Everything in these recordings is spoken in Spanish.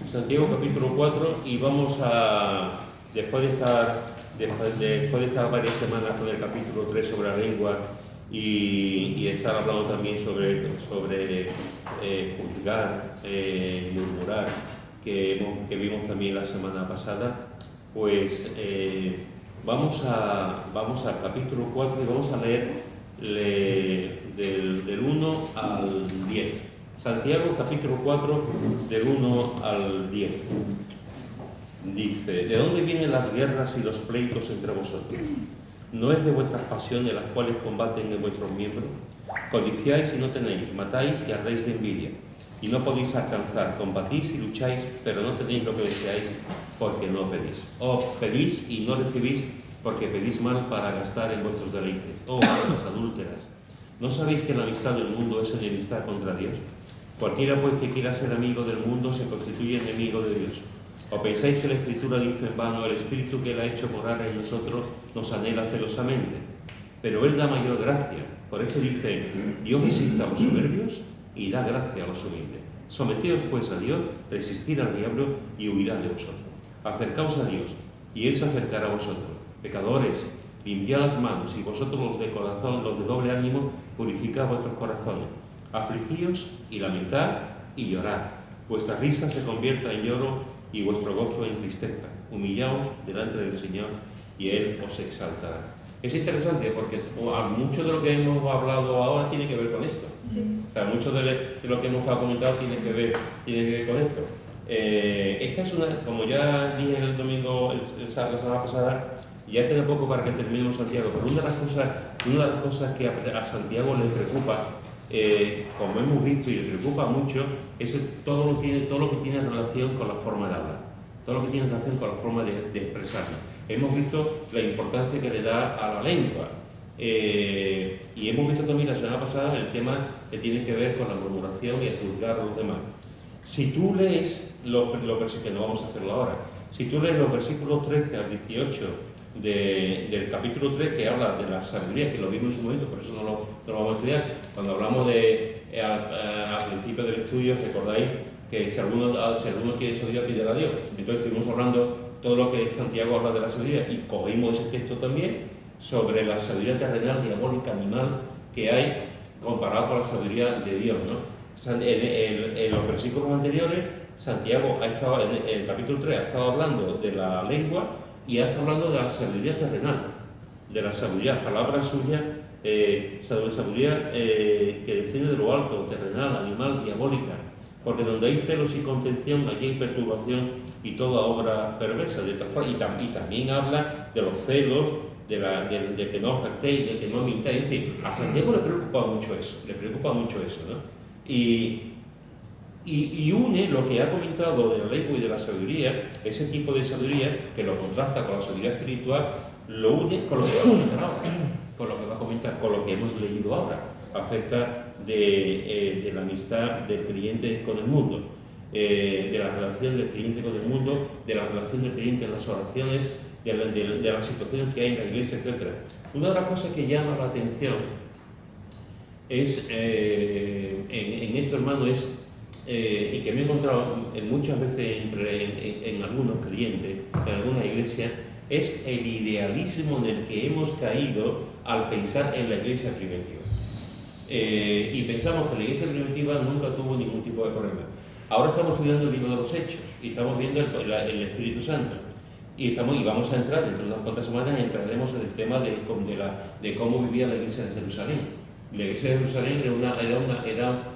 Santiago capítulo 4 y vamos a, después de estar varias semanas con el capítulo 3 sobre la lengua y estar hablando también sobre juzgar, murmurar, que vimos también la semana pasada, pues vamos al capítulo 4 y vamos a leer del 1 al 10. Santiago capítulo 4 del 1 al 10. Dice: ¿de dónde vienen las guerras y los pleitos entre vosotros? ¿No es de vuestras pasiones las cuales combaten en vuestros miembros? Codiciáis y no tenéis, matáis y ardéis de envidia, y no podéis alcanzar, combatís y lucháis, pero no tenéis lo que deseáis, porque no pedís. Os pedís y no recibís, porque pedís mal para gastar en vuestros deleites. Oh, almas adúlteras, ¿no sabéis que la amistad del mundo es enemistad contra Dios? Cualquiera pues que quiera ser amigo del mundo se constituye enemigo de Dios. ¿O pensáis que la Escritura dice en vano: el Espíritu que Él ha hecho morar en nosotros nos anhela celosamente? Pero Él da mayor gracia. Por esto dice: Dios resiste a los soberbios y da gracia a los humildes. Someteos pues a Dios, resistid al diablo y huirá de vosotros. Acercaos a Dios y Él se acercará a vosotros. Pecadores, limpiad las manos, y vosotros los de corazón, los de doble ánimo, purificad vuestros corazones. Afligíos y lamentad y llorad. Vuestra risa se convierta en lloro y vuestro gozo en tristeza. Humillaos delante del Señor y Él os exaltará. Es interesante porque mucho de lo que hemos hablado ahora tiene que ver con esto. Sí. O sea, mucho de lo que hemos estado comentando tiene que ver con esto. Esta es una, como ya dije el domingo, la semana pasada, ya queda poco para que terminemos Santiago, pero una de las cosas que a Santiago le preocupa, como hemos visto y le preocupa mucho, es todo lo que tiene relación con la forma de hablar, todo lo que tiene relación con la forma de expresarlo. Hemos visto la importancia que le da a la lengua, y hemos visto también la semana pasada el tema que tiene que ver con la murmuración y el juzgar a los demás. Si tú lees los versículos, que no vamos a hacerlo ahora, si tú lees los versículos 13 al 18 del capítulo 3, que habla de la sabiduría, que lo vimos en su momento, por eso no lo vamos a estudiar. Cuando hablamos al principio del estudio, recordáis que si alguno quiere sabiduría, pídela a Dios. Entonces estuvimos hablando todo lo que Santiago habla de la sabiduría y cogimos ese texto también sobre la sabiduría terrenal, diabólica, animal que hay comparado con la sabiduría de Dios, ¿no? En los versículos anteriores, Santiago ha estado, en el capítulo 3, ha estado hablando de la lengua y ha estado hablando de la sabiduría terrenal, de la sabiduría, palabra suya, sabiduría que desciende de lo alto, terrenal, animal, diabólica, porque donde hay celos y contención, allí hay perturbación y toda obra perversa. Y también habla de los celos, de que no os jactéis, de que no mintáis. Es decir, a Santiago le preocupa mucho eso, ¿no? Y une lo que ha comentado de la lengua y de la sabiduría, ese tipo de sabiduría que lo contrasta con la sabiduría espiritual, lo une con lo que va a comentar ahora, con lo que hemos leído ahora, acerca de la amistad del creyente con el mundo, de la relación del creyente con el mundo, de la relación del creyente en las oraciones, de las situaciones que hay en la iglesia, etc. Una de las cosas que llama la atención es, en esto, hermano, y que me he encontrado muchas veces en algunos creyentes, en algunas iglesias, es el idealismo en el que hemos caído al pensar en la iglesia primitiva. Y pensamos que la iglesia primitiva nunca tuvo ningún tipo de problema. Ahora estamos estudiando el libro de los Hechos y estamos viendo el Espíritu Santo. Y vamos a entrar, dentro de unas cuantas semanas, entraremos en el tema de cómo vivía la iglesia de Jerusalén. La iglesia de Jerusalén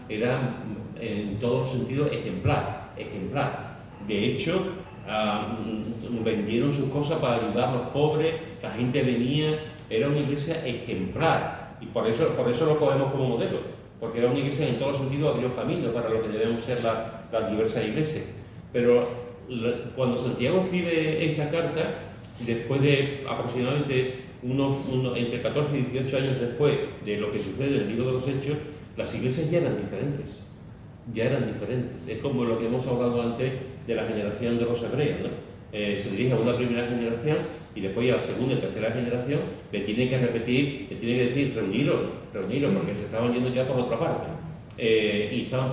era en todos los sentidos ejemplar. De hecho, vendieron sus cosas para ayudar a los pobres, la gente venía, era una iglesia ejemplar. Y por eso lo cogemos como modelo, porque era una iglesia que en todos los sentidos abrió camino para lo que debemos ser las diversas iglesias. Pero cuando Santiago escribe esta carta, después de aproximadamente entre 14 y 18 años después de lo que sucede en el libro de los Hechos, las iglesias ya eran diferentes. Es como lo que hemos hablado antes de la generación de los hebreos, ¿no? Se dirige a una primera generación y después a la segunda y tercera generación le tiene que repetir, le tiene que decir reuniros, porque se estaban yendo ya por otra parte. y estaban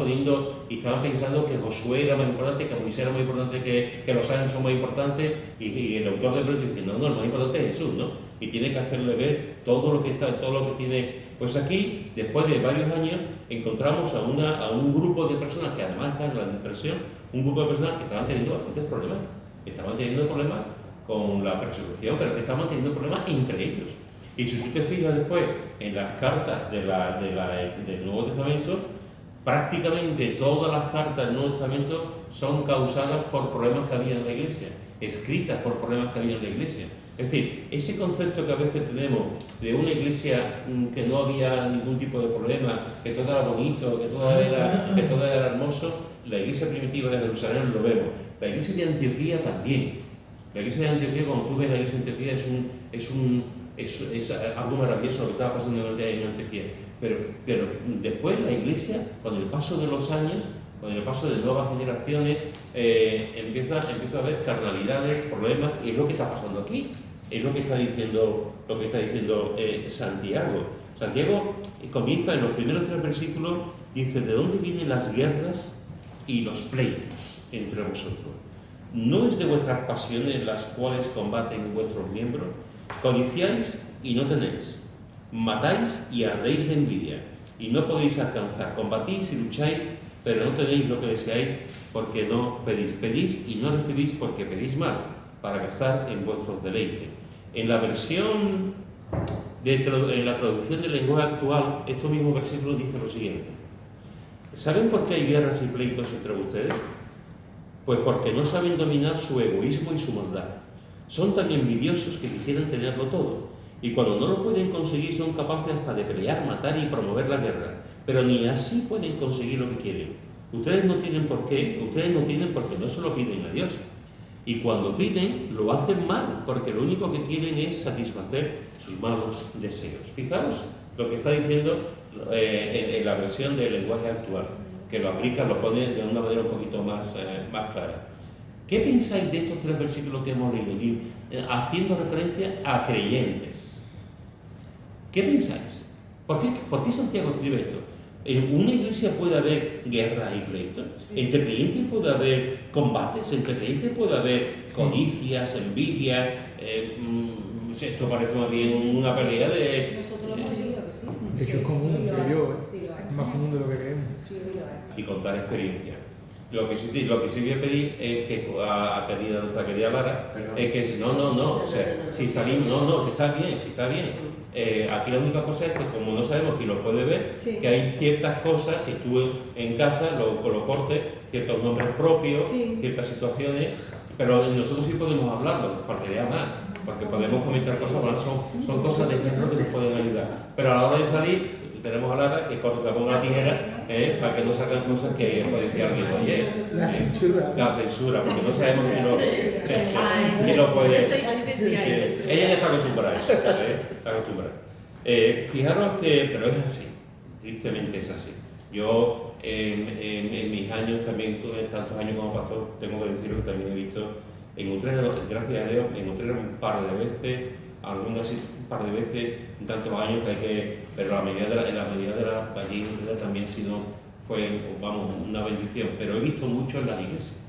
pensando que Josué era más importante, que Moisés era más importante, que los ángeles son más importantes, y el autor de Hebreos dice, no, el más importante es Jesús, ¿no? Y tiene que hacerle ver todo lo que tiene. Pues aquí, después de varios años, encontramos a un grupo de personas que además están en la dispersión, un grupo de personas que estaban teniendo bastantes problemas, con la persecución, pero que estaban teniendo problemas entre ellos. Y si tú te fijas después en las cartas del Nuevo Testamento, prácticamente todas las cartas del Nuevo Testamento son causadas por problemas que había en la Iglesia, escritas por problemas que había en la Iglesia. Es decir, ese concepto que a veces tenemos de una Iglesia que no había ningún tipo de problema, que todo era bonito, que todo era hermoso, la Iglesia primitiva de Jerusalén lo vemos. La Iglesia de Antioquía también. La Iglesia de Antioquía, cuando tú ves la Iglesia de Antioquía, es algo maravilloso lo que estaba pasando en Antioquía. Pero después la Iglesia, con el paso de los años, con el paso de nuevas generaciones, empieza a haber carnalidades, problemas, y es lo que está pasando aquí. Es lo que está diciendo Santiago. Santiago comienza en los primeros 3 versículos, dice, ¿de dónde vienen las guerras y los pleitos entre vosotros? ¿No es de vuestras pasiones las cuales combaten vuestros miembros? Codiciáis y no tenéis, matáis y ardéis de envidia, y no podéis alcanzar, combatís y lucháis, pero no tenéis lo que deseáis, porque no pedís. Pedís y no recibís porque pedís mal, para gastar en vuestros deleites. En la versión, en la traducción del lenguaje actual, estos mismos versículos dicen lo siguiente. ¿Saben por qué hay guerras y pleitos entre ustedes? Pues porque no saben dominar su egoísmo y su maldad. Son tan envidiosos que quisieran tenerlo todo, y cuando no lo pueden conseguir son capaces hasta de pelear, matar y promover la guerra, pero ni así pueden conseguir lo que quieren. Ustedes no tienen por qué, porque no se lo piden a Dios. Y cuando piden, lo hacen mal, porque lo único que quieren es satisfacer sus malos deseos. Fijaos lo que está diciendo en la versión del lenguaje actual, que lo aplica, lo pone de una manera un poquito más clara. ¿Qué pensáis de estos 3 versículos que hemos leído? Haciendo referencia a creyentes. ¿Qué pensáis? ¿Por qué Santiago escribe esto? ¿En una iglesia puede haber guerra y pleitos? ¿Entre creyentes puede haber combates? ¿Entre creyentes puede haber codicias, envidias? Esto parece más bien una pelea de... Nosotros lo hemos visto que sí. De hecho es común, creo yo, es más común de lo que creemos. Y contar experiencias. Lo que sí voy a pedir es que a nuestra querida Lara, es que o sea, si salimos, si está bien. Aquí la única cosa es que como no sabemos quién lo puede ver, sí, que hay ciertas cosas que tú en casa lo cortes, ciertos nombres propios, sí, ciertas situaciones, pero nosotros sí podemos hablarlo, faltaría más, porque podemos comentar cosas, bueno, son cosas de ejemplo que nos pueden ayudar. Pero a la hora de salir, tenemos a Lara que ponga la tijera para que no salgan cosas que puede decir alguien, oye. La censura, porque no sabemos quién lo puede. Ella ya está acostumbrada a eso, está acostumbrada. Fijaros que, pero es así, tristemente es así. Yo en mis años también, tantos años como pastor, tengo que decirlo que también he visto, en Utrera, gracias a Dios, en Utrera un par de veces, algunas un par de veces, en tantos años que hay que, pero en la medida de la allí en Utrera también fue una bendición, pero he visto mucho en las iglesias.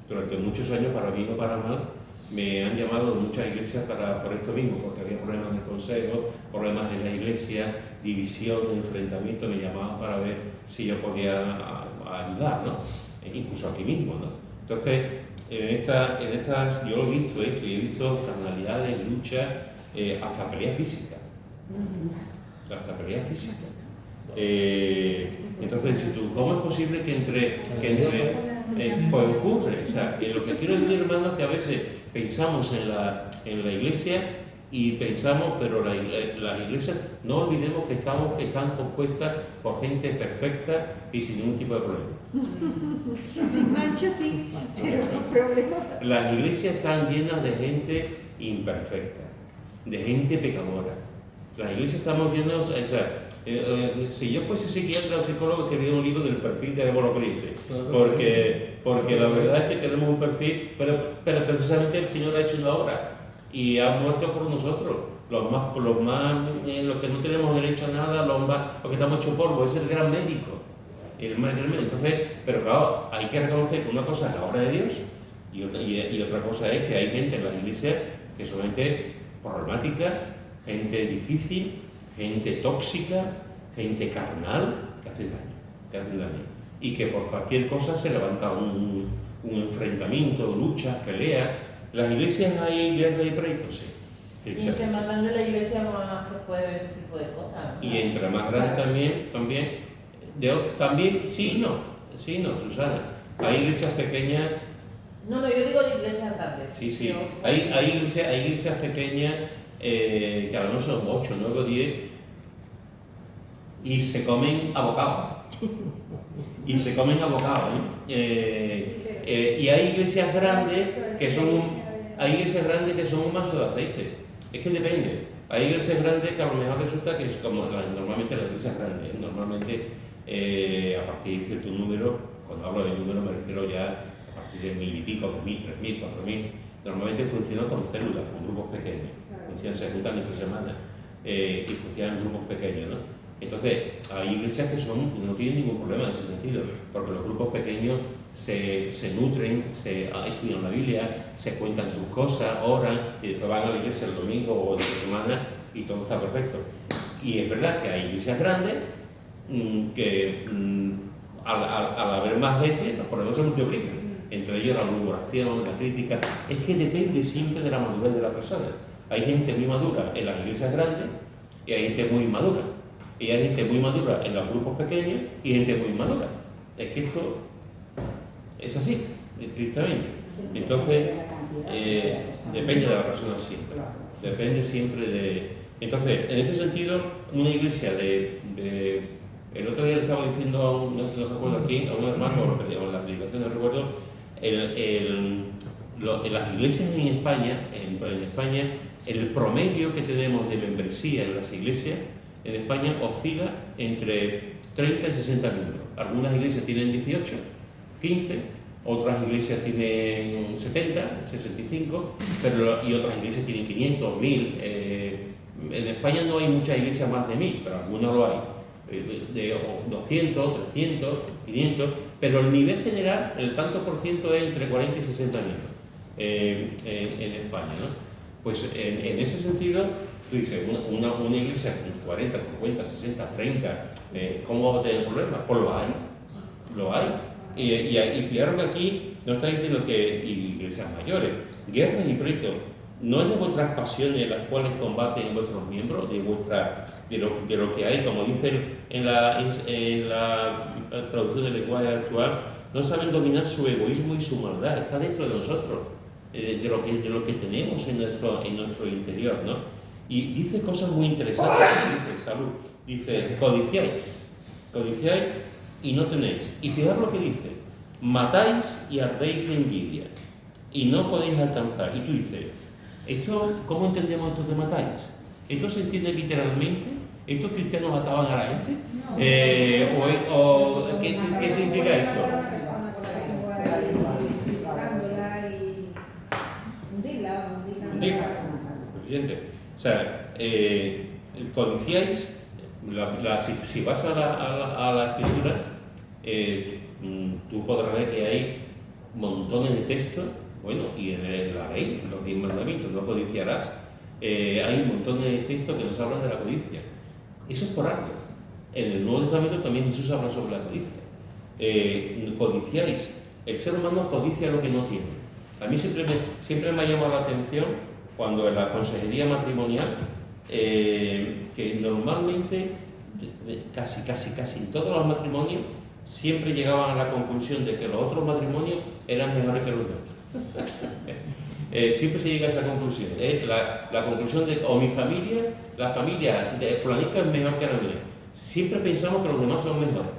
Durante muchos años, para bien o para mal, me han llamado muchas iglesias por esto mismo, porque había problemas en el consejo, problemas en la iglesia, división, enfrentamiento, me llamaban para ver si yo podía ayudar, ¿no? Incluso aquí mismo, ¿no? Entonces, en estas yo lo he visto, y he visto carnalidades, luchas, hasta pelea física. Hasta pelea física. Entonces, ¿cómo es posible que entre pues ocurre? O sea, lo que quiero decir, hermano, es que a veces pensamos en la iglesia y pensamos, pero las iglesias, no olvidemos que están compuestas por gente perfecta y sin ningún tipo de problema. sin mancha, sí, pero no problema. Las iglesias están llenas de gente imperfecta, de gente pecadora. Las iglesias estamos llenas, o sea, si yo fuese psiquiatra o psicólogo, quería un libro del perfil de Monocriste, porque la verdad es que tenemos un perfil, pero precisamente el Señor ha hecho una obra y ha muerto por nosotros, los que no tenemos derecho a nada, los que estamos hechos polvo, es el gran médico, el mal y el medio. Entonces, pero claro, hay que reconocer que una cosa es la obra de Dios y otra cosa es que hay gente en las iglesias que son gente problemática, gente difícil, gente tóxica, gente carnal, que hacen daño. Y que por cualquier cosa se levanta un enfrentamiento, luchas, peleas. ¿En las iglesias hay guerra y pleitos? Sí. Y entre más grande la iglesia más se puede ver ese tipo de cosas, ¿no? Y entre más grande también, sí y no, Susana. Hay iglesias pequeñas. No, yo digo de iglesias grandes. Sí. Hay iglesias pequeñas que a lo mejor son 8, 9 o 10 y se comen a bocado. Y hay iglesias grandes que son un vaso de aceite. Es que depende. Hay iglesias grandes que a lo mejor resulta que es como normalmente las iglesias grandes. Normalmente a partir de cierto número, cuando hablo de número me refiero ya a partir de 1000 y pico, 2000, 3000, 4000. Normalmente funcionan con células, con grupos pequeños. Se juntan entre semanas y funcionan en grupos pequeños, ¿no? Entonces, hay iglesias que no tienen ningún problema en ese sentido, porque los grupos pequeños se nutren, estudian la Biblia, se cuentan sus cosas, oran y después van a la iglesia el domingo o de la semana y todo está perfecto. Y es verdad que hay iglesias grandes que al haber más gente, los problemas se multiplican. Entre ellos la murmuración, la crítica. Es que depende siempre de la madurez de la persona. Hay gente muy madura en las iglesias grandes y hay gente muy inmadura. Y hay gente muy madura en los grupos pequeños y gente muy inmadura. Es que esto es así, estrictamente. Entonces, depende de la persona siempre. Depende siempre de... Entonces, en este sentido, una iglesia el otro día le estaba diciendo a un, no recuerdo aquí, a un hermano, en la predicación no recuerdo, en las iglesias en España, el promedio que tenemos de membresía en las iglesias en España oscila entre 30 y 60 miembros. Algunas iglesias tienen 18, 15, otras iglesias tienen 70, 65, y otras iglesias tienen 500, 1000. En España no hay muchas iglesias más de 1000, pero algunas lo hay. De 200, 300, 500, pero el nivel general, el tanto por ciento es entre 40 y 60 miembros en España, ¿no? Pues en ese sentido, tú dices, una iglesia con 40, 50, 60, 30, ¿cómo va a tener problemas? Pues lo hay. Y fijaros que aquí nos está diciendo que iglesias mayores, guerras y pleitos, no es de vuestras pasiones las cuales combaten vuestros miembros, de lo que hay, como dice en la traducción del lenguaje actual, no saben dominar su egoísmo y su maldad, está dentro de nosotros, de lo que tenemos en nuestro interior, ¿no? Y dice cosas muy interesantes, dice, codiciáis y no tenéis. Y fijaros lo que dice, matáis y ardéis de envidia y no podéis alcanzar. Y tú dices, ¿cómo entendemos esto de matáis? ¿Esto se entiende literalmente? ¿Estos cristianos mataban a la gente? No. ¿Qué significa esto? Matar a una persona con la lengua y hundirla. Evidente. O sea, codiciáis, si vas a la escritura, tú podrás ver que hay montones de textos, bueno, y en la ley, los 10 mandamientos, no codiciarás, hay un montón de textos que nos hablan de la codicia. Eso es por algo. En el Nuevo Testamento también Jesús habla sobre la codicia. Codiciáis. El ser humano codicia lo que no tiene. A mí siempre me ha llamado la atención cuando en la consejería matrimonial, que normalmente, casi en todos los matrimonios, siempre llegaban a la conclusión de que los otros matrimonios eran mejores que los nuestros. Siempre se llega a esa conclusión. La conclusión de o mi familia, la familia de fulanito es mejor que la mía. Siempre pensamos que los demás son mejores.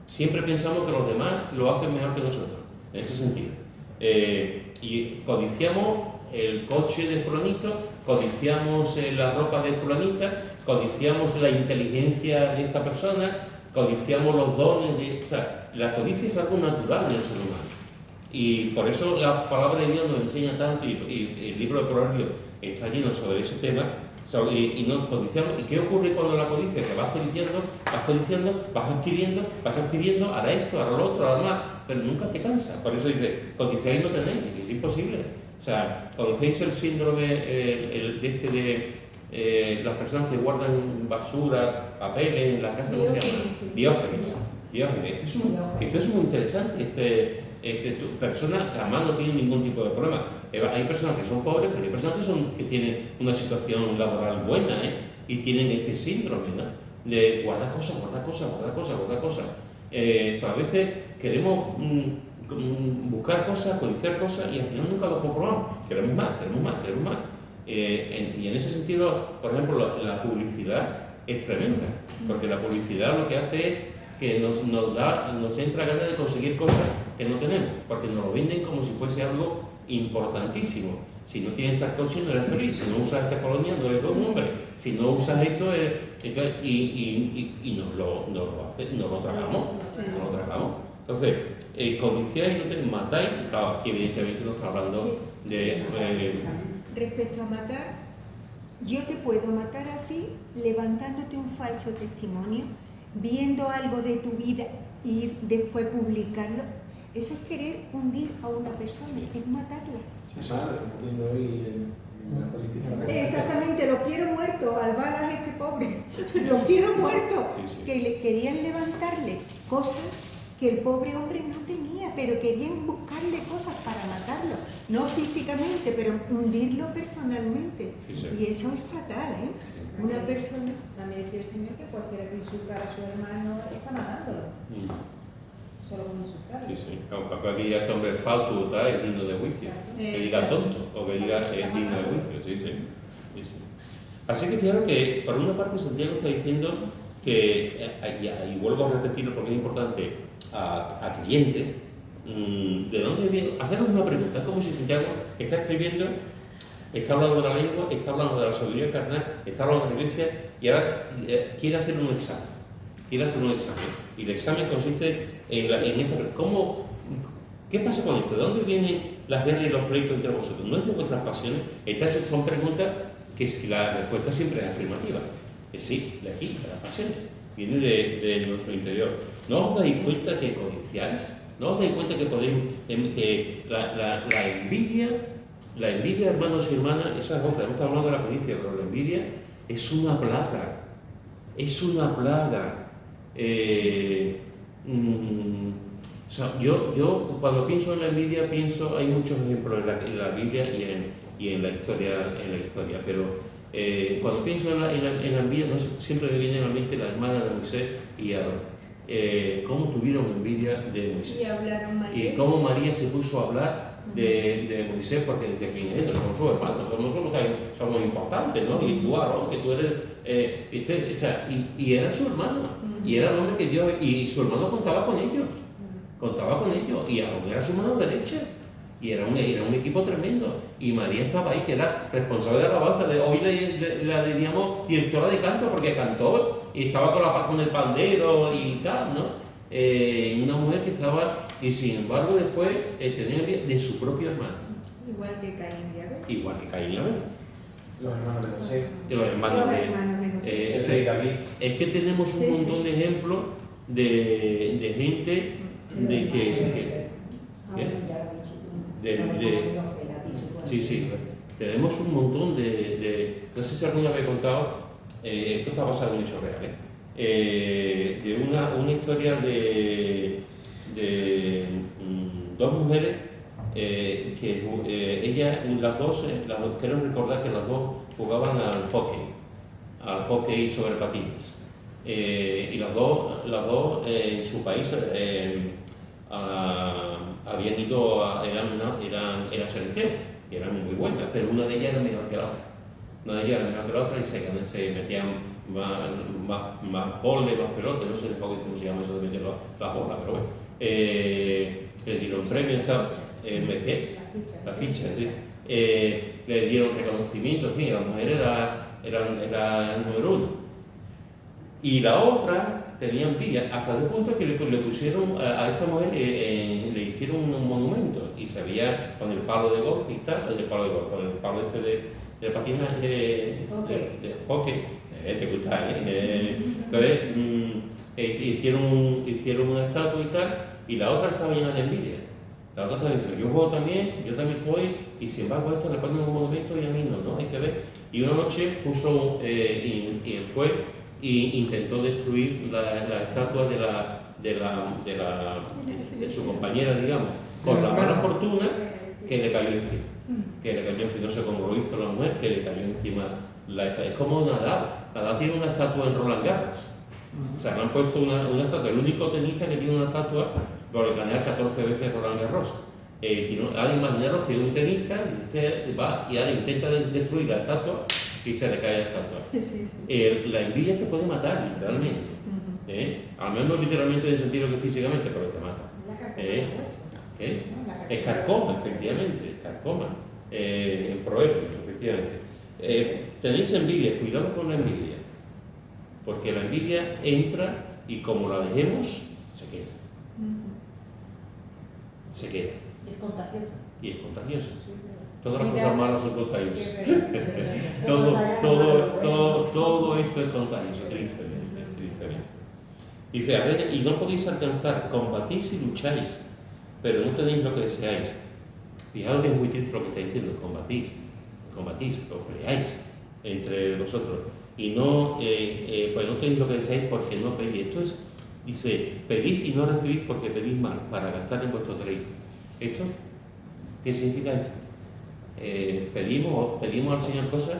Siempre pensamos que los demás lo hacen mejor que nosotros, en ese sentido. Y codiciamos el coche de fulanito, codiciamos la ropa de fulanita, codiciamos la inteligencia de esta persona, codiciamos los dones de... O sea, la codicia es algo natural en el ser humano. Y por eso la palabra de Dios nos enseña tanto, y el libro de Proverbios está lleno sobre ese tema, O sea, y no codiciamos. ¿Y qué ocurre cuando la codicia? Que vas codiciando, vas adquiriendo, hará esto, hará lo otro, hará más, pero nunca te cansa. Por eso dice, codiciáis y no tenéis, que es imposible. O sea, conocéis el síndrome de las personas que guardan basura, papeles en la casa. Diógenes. Esto es muy interesante. Persona que además no tiene ningún tipo de problema. Hay personas que son pobres, pero hay personas que tienen una situación laboral buena, y tienen este síndrome, ¿no? De guardar cosas. Pues a veces queremos buscar cosas, codiciar cosas y al final nunca lo comprobamos. Queremos más. Y en ese sentido, por ejemplo, la publicidad es tremenda, porque la publicidad lo que hace es que nos entra ganas de conseguir cosas que no tenemos, porque nos lo venden como si fuese algo importantísimo. Si no tienes este coche no eres feliz, si no usas esta colonia no eres un hombre, si no usas esto y nos lo tragamos. Entonces, codiciáis, matáis, claro, aquí evidentemente no está hablando de... Respecto a matar, yo te puedo matar a ti levantándote un falso testimonio, viendo algo de tu vida y después publicarlo. Eso es querer hundir a una persona, es matarla. Estamos viendo hoy en la política. Exactamente, lo quiero muerto, al balas este pobre, lo quiero muerto. Que le querían levantarle cosas que el pobre hombre no tenía, pero querían buscarle cosas para matarlo, no físicamente, pero hundirlo personalmente. Y eso es fatal, ¿eh? Una persona... También decía el Señor que cualquiera que insultara a su hermano está matándolo. Solo con insultarlo. Aunque aquí ya este hombre es falto, es digno de juicio. Que diga tonto o que diga es digno de juicio. Así que fijaros que, por una parte, Santiago está diciendo que, y vuelvo a repetirlo porque es importante, a creyentes, ¿de dónde viene? Hacernos una pregunta. Es como si Santiago está escribiendo, está hablando de la lengua, está hablando de la sabiduría carnal, está hablando de la iglesia y ahora quiere hacer un examen. Y el examen consiste en esta. ¿Qué pasa con esto? ¿De dónde vienen las guerras y los pleitos entre vosotros? ¿No es de vuestras pasiones? Estas son preguntas que la respuesta siempre es afirmativa. Que sí, de aquí, de las pasiones. Viene de nuestro interior. ¿No os dais cuenta que codiciáis? ¿No os dais cuenta que podéis, que la envidia, hermanos y hermanas, esa es otra? Hemos estado hablando de la codicia, pero la envidia es una plaga. O sea, yo cuando pienso en la envidia hay muchos ejemplos en la Biblia y en la historia, pero cuando pienso en la envidia, no sé, siempre me viene a la mente la hermana de Moisés y Aarón. Cómo tuvieron envidia de Moisés. Y hablaron mal. Y cómo María se puso a hablar de Moisés porque decía, ¿quién es? Somos sus hermanos, somos importantes, ¿no? Y tú, Aarón, que tú eres... y era su hermano, y era el hombre que Dios... Y su hermano contaba con ellos, y Aarón era su mano derecha, y era un equipo tremendo. Y María estaba ahí, que era responsable de alabanza. Hoy la diríamos directora de canto, porque cantó y estaba con el pandero y tal, ¿no? Una mujer que estaba, y sin embargo después tenía envidia de su propio hermano. Igual que Caín y Abel. Los hermanos de José. Los hermanos de José. Ese y David. Es que tenemos un montón de ejemplos de gente de que sí, tenemos un montón no sé si alguna vez he contado, esto está basado en hechos reales, de una historia de dos mujeres que ellas, las dos, quiero recordar que las dos jugaban al hockey sobre patines. Y las dos en su país habían ido eran selección y eran muy buenas, pero una de ellas era mejor que la otra. Y se metían más boles, más pelotas, no sé cómo se llama eso de meter las bolas, pero bueno. Le dieron premios, la ficha, ¿sí? Le dieron reconocimiento, en fin, la mujer era el número uno. Y la otra tenía envidia, hasta el punto que le pusieron a esta mujer, le hicieron un monumento y se veía con el palo de golf y tal, con el palo de patinaje de hockey, te gusta, entonces hicieron una estatua y tal, y la otra estaba llena de envidia. La otra estaba diciendo, yo juego también, yo también estoy, y sin embargo a esto le ponen un monumento y a mí no, hay que ver. Y una noche puso, fue y intentó destruir la estatua de su compañera, digamos, con la mala fortuna que le cayó encima. No sé cómo lo hizo la mujer, que le cayó encima la estatua. Es como Nadal. Nadal tiene una estatua en Roland Garros. O sea, le han puesto una estatua. El único tenista que tiene una estatua por ganar 14 veces Roland Garros. Ahora imaginaros que un tenista va y ahora intenta destruir la estatua y se le cae la estatua. La envidia te puede matar, literalmente. Al menos no literalmente en el sentido que físicamente, pero te mata. Es carcoma, efectivamente, carcoma. En proverbios, efectivamente. Tenéis envidia, cuidado con la envidia, porque la envidia entra y como la dejemos, se queda. Se queda. Es contagiosa. Y es contagiosa. Todas las cosas malas son contagiosas. todo esto es contagioso, tristemente. Dice, a ver, y no podéis alcanzar, combatís y lucháis, pero no tenéis lo que deseáis. Fijaos que es muy triste lo que está diciendo, combatís, o peleáis entre vosotros. Y no, pues no tenéis lo que deseáis porque no pedís. Esto es, dice, pedís y no recibís porque pedís mal, para gastar en vuestro deleite. ¿Esto? ¿Qué significa esto? Pedimos al Señor cosas,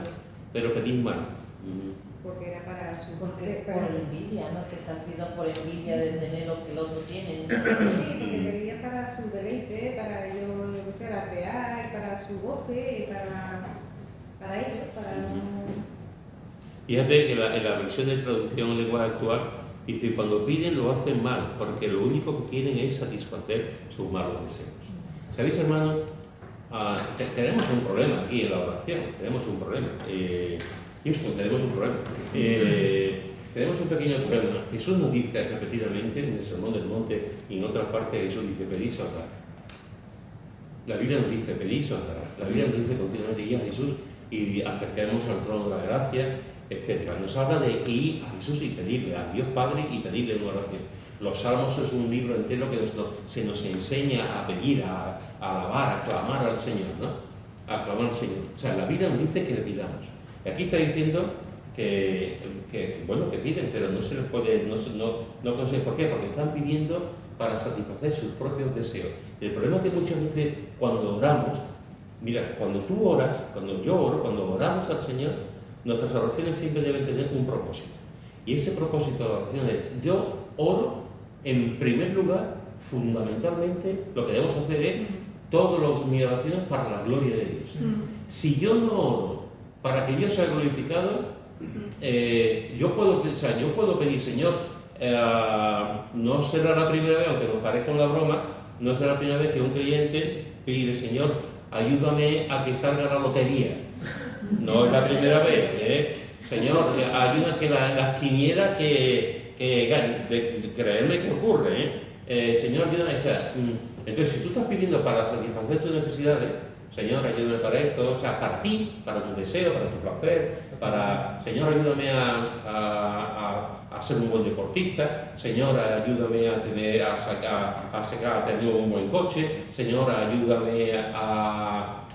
pero pedís mal. Porque era para su... Porque por envidia, ¿no? Que estás pidiendo por envidia de tener lo que el otro tiene. Sí, porque pedía para su deleite, para ellos, lo que sea, la crear, para su goce, para ellos, para no... Fíjate que en la versión de traducción en lenguaje actual dice, cuando piden lo hacen mal, porque lo único que quieren es satisfacer sus malos deseos. ¿Sabéis, hermano? Tenemos un problema aquí en la oración, tenemos un problema. Tenemos un problema. Tenemos un pequeño problema. Jesús nos dice repetidamente en el Sermón del Monte y en otras partes, Jesús dice, pedís o dar. La Biblia nos dice, pedís o dar. La Biblia nos dice continuamente, ir a Jesús y acerquemos al trono de la gracia, etc. Nos habla de ir a Jesús y pedirle a Dios Padre y pedirle una oración. Los Salmos es un libro entero que se nos enseña a pedir, a alabar, a clamar al Señor, ¿no? A clamar al Señor. O sea, la Biblia nos dice que le pidamos. Y aquí está diciendo que piden, pero no se les puede, no consiguen. ¿Por qué? Porque están pidiendo para satisfacer sus propios deseos. El problema es que muchas veces cuando oramos, mira, cuando tú oras, cuando yo oro, cuando oramos al Señor, nuestras oraciones siempre deben tener un propósito. Y ese propósito de la oración es, yo oro, en primer lugar, fundamentalmente, lo que debemos hacer es, mi oración es para la gloria de Dios. Si yo no oro para que Dios sea glorificado, yo puedo pedir, Señor, no será la primera vez, aunque nos parezca una broma, no será la primera vez que un creyente pide, Señor, ayúdame a que salga la lotería. No es la primera vez, Señor, ayuda a que las quinielas que ganen, de creerme que ocurre, Señor, ayúdame. O sea, entonces, si tú estás pidiendo para satisfacer tus necesidades, Señor, ayúdame para esto, o sea, para ti, para tu deseo, para tu placer, Señor, ayúdame a ser un buen deportista, Señor, ayúdame a tener un buen coche, Señor, ayúdame a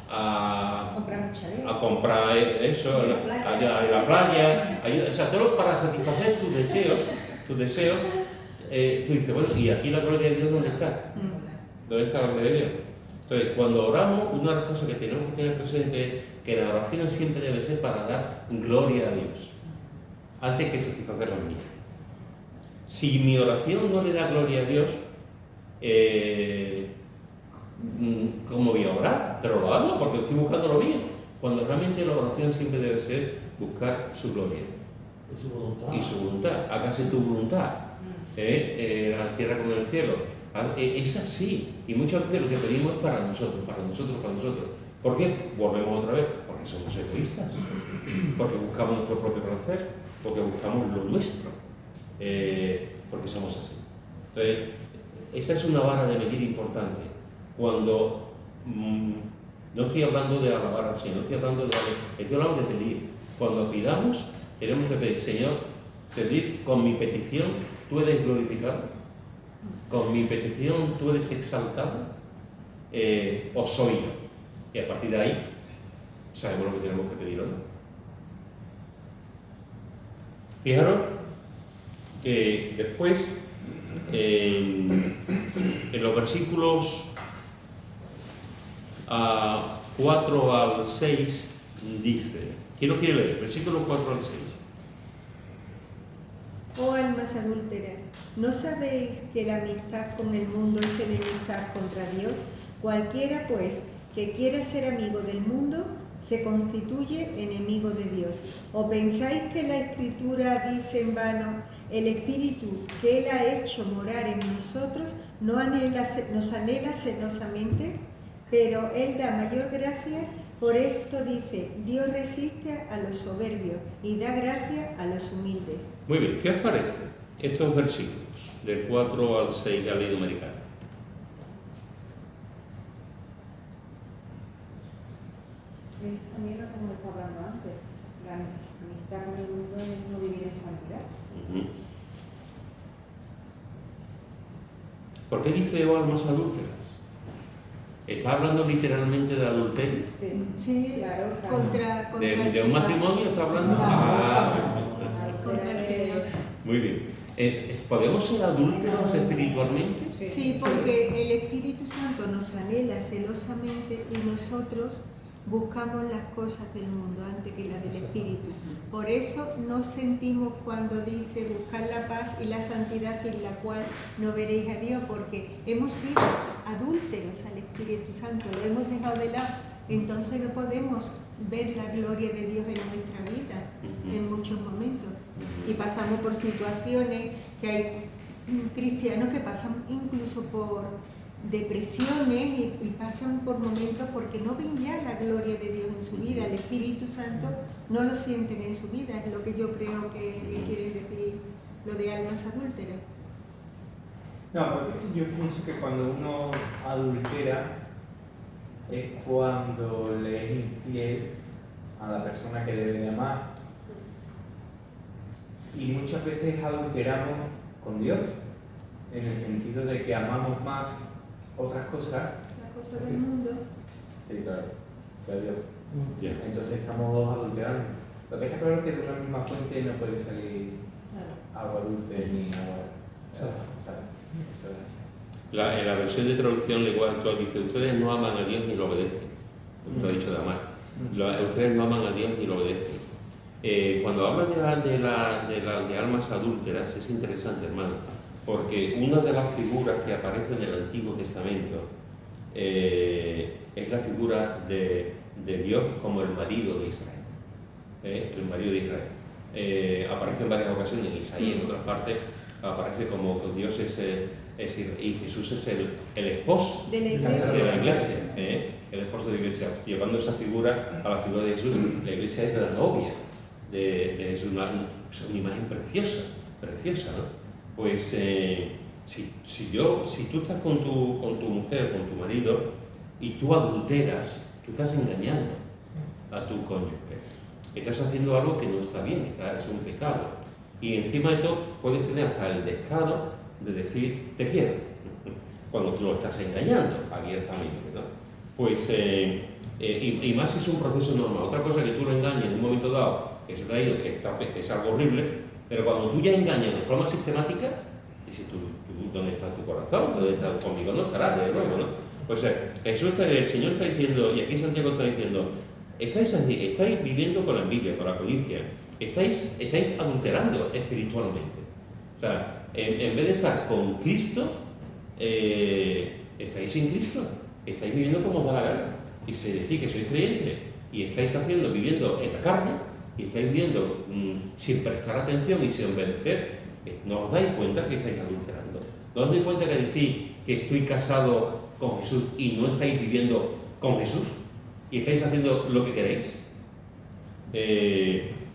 comprar eso, allá en la playa, o sea, todo para satisfacer tus deseos, tú dices, bueno, ¿y aquí la gloria de Dios dónde está? ¿Dónde está la gloria de Dios? Entonces, cuando oramos, una de las cosas que tenemos que tener presente es que la oración siempre debe ser para dar gloria a Dios, antes que satisfacer la mía. Si mi oración no le da gloria a Dios, ¿cómo voy a orar? Pero lo hago porque estoy buscando lo mío. Cuando realmente la oración siempre debe ser buscar su gloria. Y su voluntad. Hágase tu voluntad. En la tierra como en el cielo. Es así. Y muchas veces lo que pedimos es para nosotros. ¿Por qué? Volvemos otra vez. Porque somos egoístas. Porque buscamos nuestro propio placer. Porque buscamos lo nuestro. Porque somos así. Entonces, esa es una vara de medir importante. Cuando No estoy hablando de alabar al Señor, no estoy hablando de pedir. Cuando pidamos, tenemos que pedir, Señor, pedir con mi petición, tú eres glorificado, con mi petición tú eres exaltado, o soy yo. Y a partir de ahí, sabemos lo que tenemos que pedir o no. Fijaros que después, en los versículos 4 al 6 dice, ¿quién lo quiere leer? Versículos 4 al 6. Oh almas adúlteras, ¿no sabéis que la amistad con el mundo es enemistad contra Dios? Cualquiera, pues, que quiera ser amigo del mundo, se constituye enemigo de Dios. ¿O pensáis que la Escritura dice en vano, el Espíritu que Él ha hecho morar en nosotros nos anhela celosamente? Pero Él da mayor gracia, por esto dice, Dios resiste a los soberbios y da gracia a los humildes. Muy bien, ¿qué os parece estos versículos del 4 al 6 que ha leído Americano? También lo como estaba hablando antes, la amistad con el mundo es no vivir en santidad. ¿Por qué dice o almas adúlteras? ¿Está hablando literalmente de adulterio? Sí, claro. Contra ¿De un matrimonio está hablando? Contra el Señor. Muy bien. ¿Podemos ser adúlteros espiritualmente? Sí, porque el Espíritu Santo nos anhela celosamente y nosotros buscamos las cosas del mundo antes que las del Espíritu. Por eso nos sentimos cuando dice buscar la paz y la santidad sin la cual no veréis a Dios, porque hemos sido adúlteros al Espíritu Santo, lo hemos dejado de lado, entonces no podemos ver la gloria de Dios en nuestra vida en muchos momentos. Y pasamos por situaciones que hay cristianos que pasan incluso por depresiones y pasan por momentos porque no ven ya la gloria de Dios en su vida, el Espíritu Santo no lo sienten en su vida, es lo que yo creo que quiere decir lo de almas adúlteras. No, porque yo pienso que cuando uno adultera es cuando le es infiel a la persona que debe de amar. Y muchas veces adulteramos con Dios, en el sentido de que amamos más otras cosas. La cosa del mundo. Sí, claro, que a Dios. Yeah. Entonces estamos adulterando. Lo que está claro es que de una misma fuente no puede salir agua dulce ni agua sal. Eso es así. En la versión de traducción lenguaje actual dice, ustedes no aman a Dios ni lo obedecen. Lo ha dicho de amar. Ustedes no aman a Dios ni lo obedecen. Cuando habla de almas adúlteras es interesante, hermano, porque una de las figuras que aparece en el Antiguo Testamento es la figura de Dios como el marido de Israel. El marido de Israel. Aparece en varias ocasiones, en Isaías, en otras partes, aparece como que Dios y Jesús es el esposo de la iglesia. El esposo de la iglesia. Llevando esa figura a la figura de Jesús, la iglesia es la novia de Jesús, una imagen preciosa, ¿no? Pues si tú estás con tu mujer, con tu marido, y tú adulteras, tú estás engañando a tu cónyuge. Estás haciendo algo que no está bien, es un pecado. Y encima de todo, puedes tener hasta el descaro de decir, te quiero, cuando tú lo estás engañando abiertamente, ¿no? Pues, y más si es un proceso normal. Otra cosa que tú lo engañes en un momento dado, que se te ha ido, que es algo horrible, pero cuando tú ya engañas de forma sistemática, dices tú, ¿dónde está tu corazón? ¿Dónde está conmigo? No estarás de nuevo, ¿no? Pues el Señor está diciendo, y aquí Santiago está diciendo, estáis viviendo con la envidia, con la codicia, estáis adulterando espiritualmente. O sea, en vez de estar con Cristo, estáis sin Cristo, estáis viviendo como os da la gana. Y se decís que sois creyentes y estáis viviendo en la carne, y estáis viviendo sin prestar atención y sin obedecer, no os dais cuenta que estáis adulterando. No os dais cuenta que decís que estoy casado con Jesús y no estáis viviendo con Jesús y estáis haciendo lo que queréis.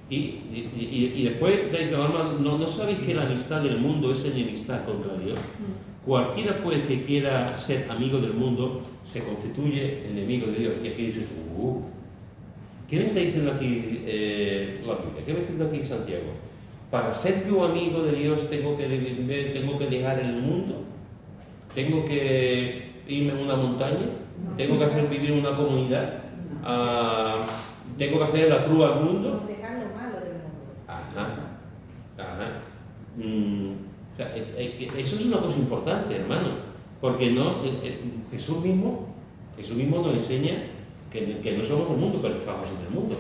Y después dice, mamá, ¿no sabéis que la amistad del mundo es enemistad contra Dios? cualquiera pues que quiera ser amigo del mundo se constituye enemigo de Dios. Y aquí dices, ¿qué me está diciendo aquí la Biblia? ¿Qué me está diciendo aquí Santiago? Para ser yo amigo de Dios tengo que dejar el mundo, tengo que irme a una montaña, tengo que hacer vivir en una comunidad, tengo que hacer la cruz al mundo. No dejar lo malo del mundo. Ajá. O sea, eso es una cosa importante, hermano, porque Jesús mismo nos enseña que no somos del mundo, pero estamos en el mundo.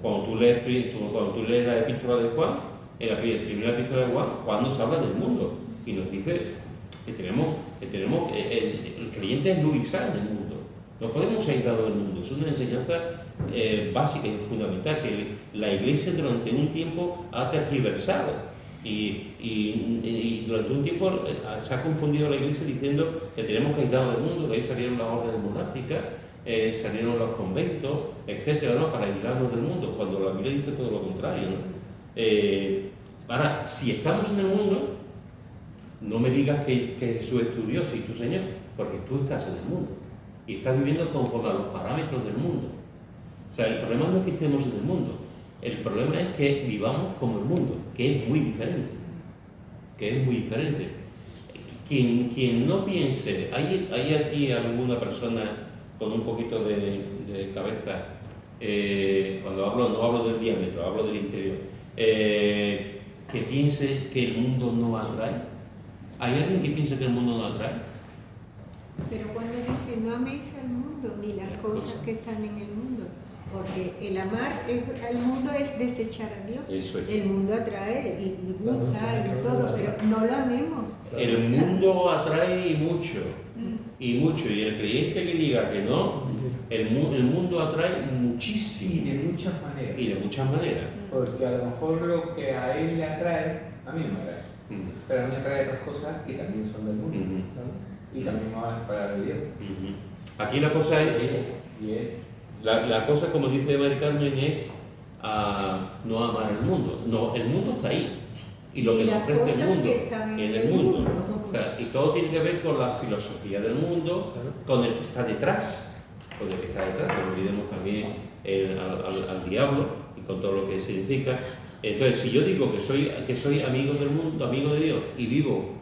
Cuando tú lees la epístola de Juan, en la primera epístola de Juan nos habla del mundo y nos dice que el creyente es luisal del mundo. No podemos aislarnos del mundo. Es una enseñanza básica y fundamental que la Iglesia durante un tiempo ha tergiversado y durante un tiempo se ha confundido la Iglesia diciendo que tenemos que aislarnos del mundo, que ahí salieron las órdenes monásticas, salieron los conventos, etcétera, ¿no? Para aislarnos del mundo, cuando la Biblia dice todo lo contrario, ¿no? Ahora, si estamos en el mundo, no me digas que Jesús es tu Dios y tu Señor, porque tú estás en el mundo y estás viviendo conforme a los parámetros del mundo. O sea, el problema no es que estemos en el mundo, el problema es que vivamos como el mundo, que es muy diferente. Quien no piense, ¿hay aquí alguna persona con un poquito de cabeza, cuando no hablo del diámetro, hablo del interior, que piense que el mundo no atrae? ¿Hay alguien que piense que el mundo no atrae? Pero cuando dice no améis al mundo ni las cosas que están en el mundo, porque el amar al mundo es desechar a Dios. Eso es. El mundo atrae y gusta y todo, pero no lo amemos. El mundo atrae mucho, y el creyente que diga que no, el mundo atrae muchísimo. Y de muchas maneras. Porque a lo mejor lo que a él le atrae, a mí no me atrae. Pero a mí me atrae otras cosas que también son del mundo. Y también me van a separar de Dios. Aquí la cosa es, la cosa, como dice Mari Carmen, es no amar el mundo. No, el mundo está ahí. Y lo que nos ofrece el mundo en el mundo. O sea, y todo tiene que ver con la filosofía del mundo, con el que está detrás. No olvidemos también al diablo y con todo lo que significa. Entonces, si yo digo que soy amigo del mundo, amigo de Dios, y vivo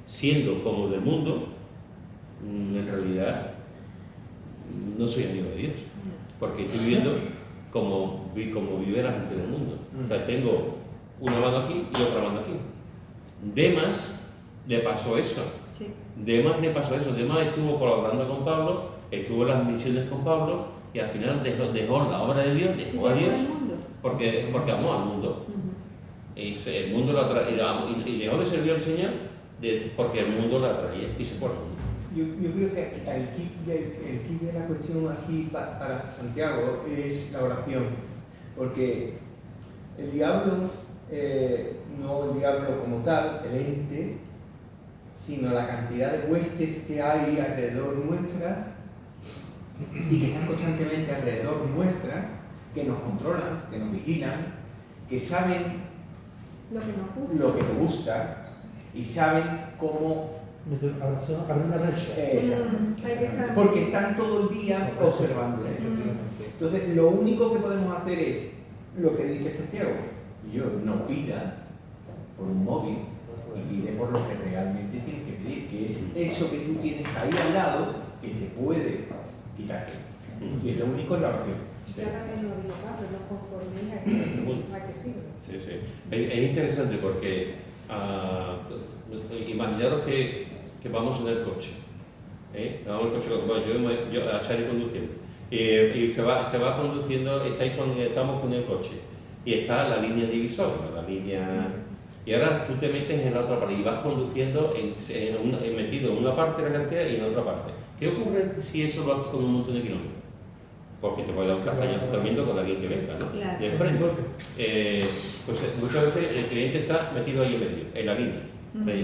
siendo como del mundo, en realidad no soy amigo de Dios, porque estoy viviendo como vive la gente del mundo. O sea, tengo una mano aquí y otra mano aquí. Demas le pasó eso. Sí. Demas estuvo colaborando con Pablo, estuvo en las misiones con Pablo y al final dejó la obra de Dios, dejó a Dios porque amó al mundo. El mundo lo atraía y dejó de servir al Señor porque el mundo lo atraía y se fue al mundo. Yo creo que el kit de la cuestión aquí para Santiago es la oración, porque el diablo, no el diablo como tal, el ente, sino la cantidad de huestes que hay alrededor nuestra y que están constantemente alrededor nuestra, que nos controlan, que nos vigilan, que saben lo que nos gusta y saben cómo... Porque están todo el día observando. Entonces, lo único que podemos hacer es lo que dice Santiago. No pidas por un móvil y pide por lo que realmente tienes que pedir, que es eso que tú tienes ahí al lado que te puede quitarte. Y es lo único en la oración. Sí. Es interesante porque imaginaros que vamos en el coche. Vamos en el coche, yo a Chari conduciendo. Y se va conduciendo, estamos con el coche. Y está la línea divisora, y ahora tú te metes en la otra parte y vas conduciendo metido en una parte de la carretera y en otra parte. ¿Qué ocurre si eso lo haces con un montón de kilómetros? Porque te puede dar un castañazo tremendo con alguien que venga, ¿no? Claro. De frente. Pues muchas veces el cliente está metido ahí en medio, en la línea.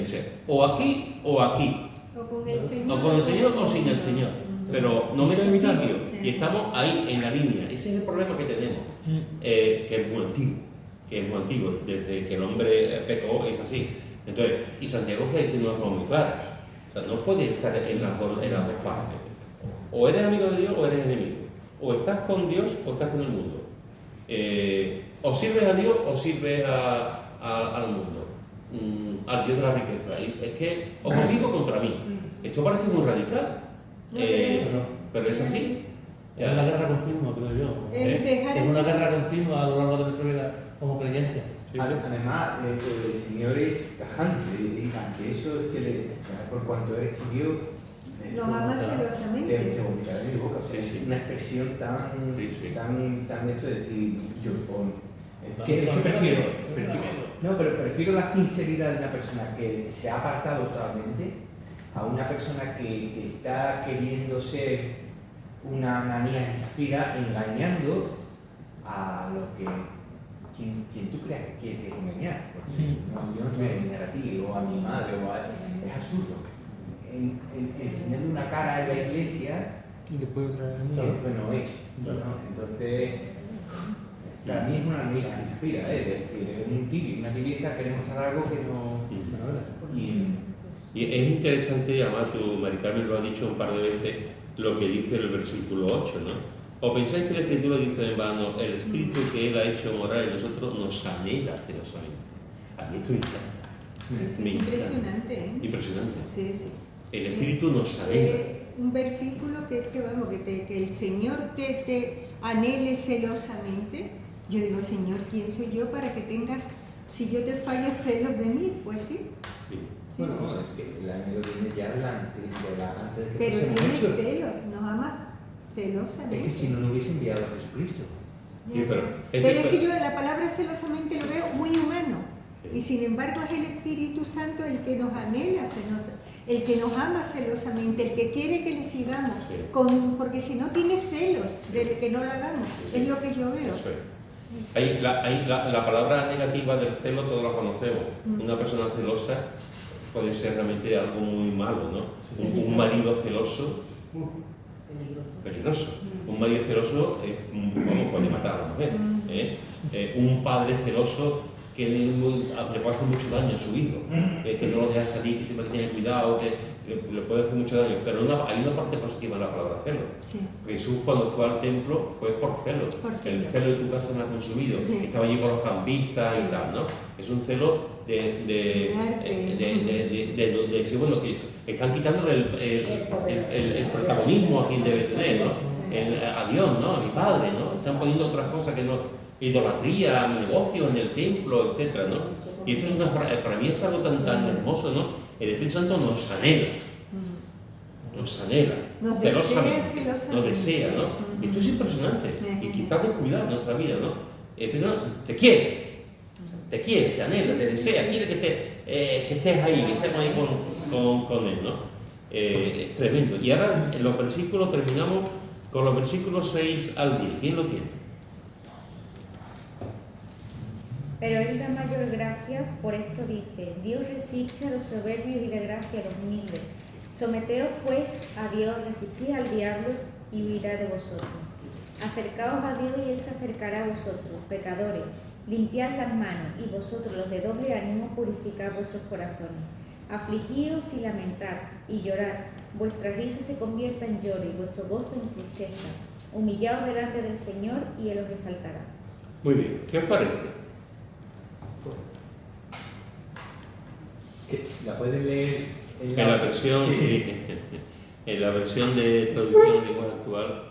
O sea, o aquí o aquí. O con el Señor. O con el Señor o sin el Señor. Pero no me sitio. Y estamos ahí en la línea. Ese es el problema que tenemos. Que es muy antiguo. Desde que el hombre pecó es así. Entonces, y Santiago está diciendo una forma muy clara. O sea, no puedes estar en las dos partes. O eres amigo de Dios o eres enemigo. O estás con Dios o estás con el mundo. O sirves a Dios o sirves al mundo, al Dios de la riqueza. Y es que o conmigo o contra mí. Esto parece muy radical, pero es así. Es una guerra continua, creo yo. Es una guerra continua a lo largo de nuestra vida como creyentes. Sí, sí. Además, el Señor es tajante, y ante eso es que por cuanto eres tío, Nos ama celosamente. te vomitaré en mi boca. O sea, Sí, sí. es una expresión tan esto de decir, yo prefiero la sinceridad de una persona que se ha apartado totalmente a una persona que está queriendo ser una Ananías y Zafira, engañando a lo que quien tú creas que quieres engañar. Porque yo no te voy a engañar a ti o a mi madre es absurdo. Enseñando una cara en la iglesia Y después otra vez el mundo. después no es, ¿no? Entonces para mí es una Ananías y Zafira, es decir, es un tibio, una tibieza, queremos mostrar algo que no. Y es interesante, y además tú, Mari Carmen, lo has dicho un par de veces, lo que dice el versículo 8, ¿no? ¿O pensáis que la Escritura dice en vano, el Espíritu que Él ha hecho morar en nosotros nos anhela celosamente? A mí esto me encanta. Es Me encanta. impresionante, ¿eh? Impresionante. Sí, sí. El Espíritu nos anhela. Un versículo que el Señor te anhele celosamente. Yo digo, Señor, ¿quién soy yo para que tengas, si yo te fallo, celos de mí? Pues sí. Sí. Sí, Bueno, sí. es que la anhelo viene ya antes de que Pero fuésemos tiene hechos. celos, nos ama celosamente. Es que si no, no hubiese enviado a Jesucristo. Ya, Sí, ya. pero Es que yo la palabra celosamente lo veo muy humano. Sí. Y sin embargo es el Espíritu Santo el que nos anhela, el que nos ama celosamente, el que quiere que le sigamos. Sí. Porque si no tiene celos de que no lo hagamos, Sí. es lo que yo veo. Eso es. La palabra negativa del celo todos la conocemos. Una persona celosa puede ser realmente algo muy malo, ¿no? Un marido celoso, peligroso. Un marido celoso puede matar a la mujer. Un padre celoso que le puede hacer mucho daño a su hijo, que no lo deja salir, que siempre tiene cuidado, que le puede hacer mucho daño. Pero hay una parte positiva en la palabra celo. Sí. Jesús cuando fue al templo fue por celo. El celo de tu casa me ha consumido. Sí. Estaba allí con los campistas Sí. y tal, ¿no? Es un celo de decir, bueno, que están quitándole el protagonismo a quien debe tener, ¿no? A Dios, ¿no? A mi padre, ¿no? Están poniendo otras cosas que no. Idolatría, mi negocio en el templo, etcétera, ¿no? Y esto es para mí es algo tan hermoso, ¿no? El Espíritu Santo nos anhela. Nos anhela, Nos celosamente, desea celosamente. nos desea, ¿no? Y esto es impresionante, y Ujú. quizás descuidar nuestra vida, ¿no? Pero te quiere, te anhela, te desea, quiere que estés ahí, que estemos ahí con él, ¿no? Es tremendo. Y ahora en los versículos terminamos con los versículos 6 al 10. ¿Quién lo tiene? Pero Él da mayor gracia, por esto dice, Dios resiste a los soberbios y da gracia a los humildes. Someteos pues a Dios, resistid al diablo y huirá de vosotros. Acercaos a Dios y Él se acercará a vosotros, pecadores. Limpiad las manos y vosotros los de doble ánimo purificad vuestros corazones. Afligíos y lamentad y llorad. Vuestra risa se convierta en lloro y vuestro gozo en tristeza. Humillaos delante del Señor y Él os exaltará. Muy bien, ¿qué os parece? ¿La pueden leer En la versión, Sí. en la versión de traducción en lenguaje actual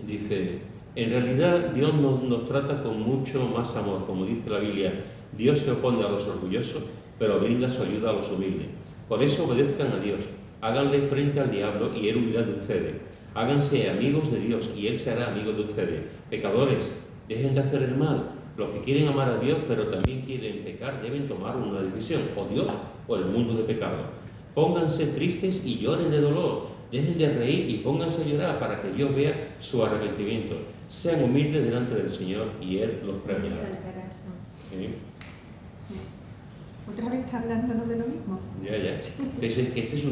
dice, en realidad Dios nos trata con mucho más amor, como dice la Biblia, Dios se opone a los orgullosos, pero brinda su ayuda a los humildes. Por eso obedezcan a Dios, háganle frente al diablo y Él huirá de ustedes. Háganse amigos de Dios y Él se hará amigo de ustedes. Pecadores, dejen de hacer el mal. Los que quieren amar a Dios, pero también quieren pecar, deben tomar una decisión, o Dios o el mundo de pecado. Pónganse tristes y lloren de dolor. Dejen de reír y pónganse a llorar para que Dios vea su arrepentimiento. Sean humildes delante del Señor y Él los premiará. ¿Sí? Otra vez está hablándonos de lo mismo. Ya. Este es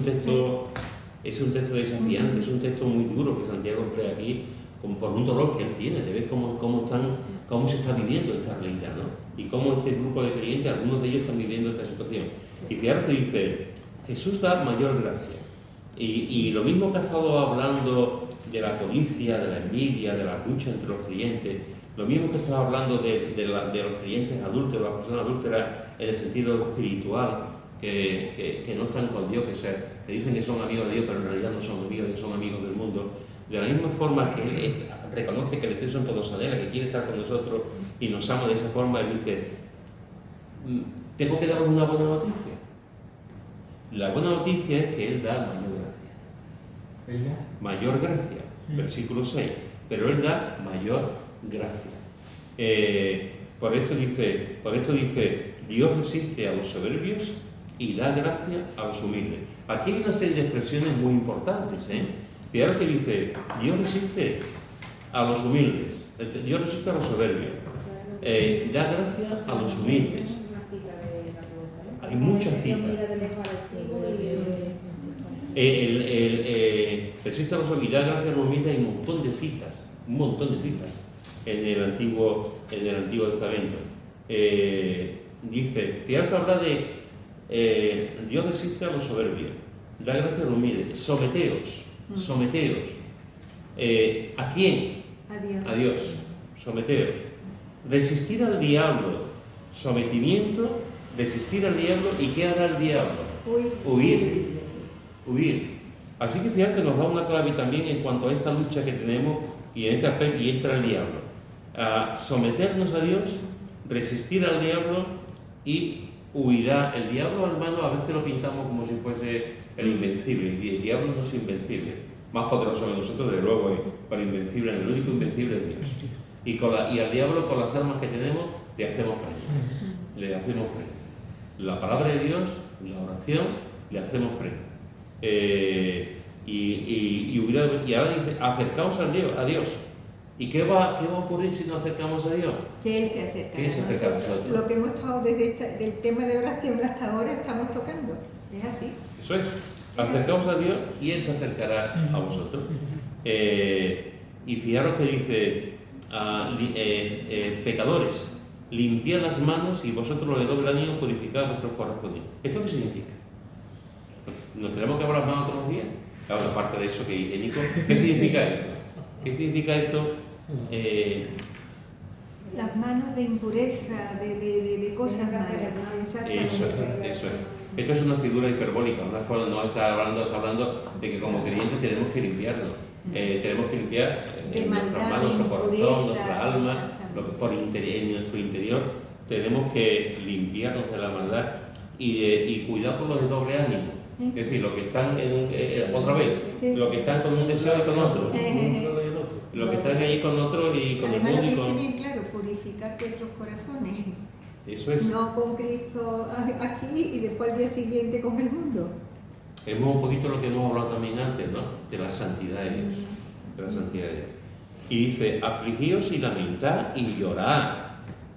un texto desafiante, es un texto muy duro que Santiago emplea aquí, por un dolor que él tiene, de ver cómo se está viviendo esta realidad, ¿no? y cómo este grupo de creyentes, algunos de ellos están viviendo esta situación. Y fijaros que dice, Jesús da mayor gracia. Y lo mismo que ha estado hablando de la codicia, de la envidia, de la lucha entre los creyentes, lo mismo que estaba hablando de los creyentes adúlteros, las personas adúlteras en el sentido espiritual, que no están con Dios, que dicen que son amigos de Dios, pero en realidad no son amigos, que son amigos del mundo. De la misma forma que Él reconoce que el Espíritu Santo nos anhela, que quiere estar con nosotros y nos ama de esa forma, Él dice, tengo que daros una buena noticia. La buena noticia es que Él da mayor gracia. ¿Verdad? Mayor gracia, versículo 6. Pero Él da mayor gracia. Por esto dice, Dios resiste a los soberbios y da gracia a los humildes. Aquí hay una serie de expresiones muy importantes. Fijaros que dice, Dios resiste a los humildes, Dios resiste a los soberbios, da gracia a los humildes. Hay muchas citas. Resiste a los soberbios y da gracia a los humildes, hay un montón de citas en el Antiguo Testamento. Dice, fijaros que habla de Dios resiste a los soberbios, da gracia a los humildes, someteos. ¿A quién? A Dios. Someteos. Resistir al diablo, sometimiento, resistir al diablo. ¿Y qué hará el diablo? Huir. Así que fíjate que nos da una clave también en cuanto a esa lucha que tenemos y en este aspecto, y entra el diablo. A someternos a Dios, resistir al diablo y huirá. El diablo, hermano, a veces lo pintamos como si fuese el invencible, y el diablo no es invencible, más poderoso que nosotros, desde luego, pero invencible, el único invencible es Dios. Y al diablo, con las armas que tenemos, le hacemos frente. La palabra de Dios, la oración, le hacemos frente. Y ahora dice, acercaos a Dios. ¿Y qué va a ocurrir si nos acercamos a Dios? Que Él se acerca a nosotros. Lo que hemos estado desde el tema de oración hasta ahora estamos tocando. Es así. Eso es. Acercaos a Dios y Él se acercará a vosotros. Y fijaros que dice, pecadores, limpiad las manos y vosotros le doble el ánimo, purificad vuestros corazones. ¿Esto qué significa? ¿Nos tenemos que lavar las manos todos los días? Claro, aparte de eso que es higiénico, ¿qué significa esto? ¿Qué significa esto? Las manos de impureza, de cosas malas. Eso es. Esto es una figura hiperbólica, no está hablando de que como creyentes tenemos que limpiarnos. Tenemos que limpiar nuestras manos, nuestro corazón, nuestra alma, en nuestro interior. Tenemos que limpiarnos de la maldad y cuidar con los de doble ánimo. Es decir, los que están los que están con un deseo y con otro. Los que están ahí con otro y con el mundo. Además, lo dice bien claro, purificar vuestros corazones. Eso es. No con Cristo aquí y después al día siguiente con el mundo. Es un poquito lo que hemos hablado también antes, ¿no? De la santidad de Dios. Y dice, afligíos y lamentad y llorad.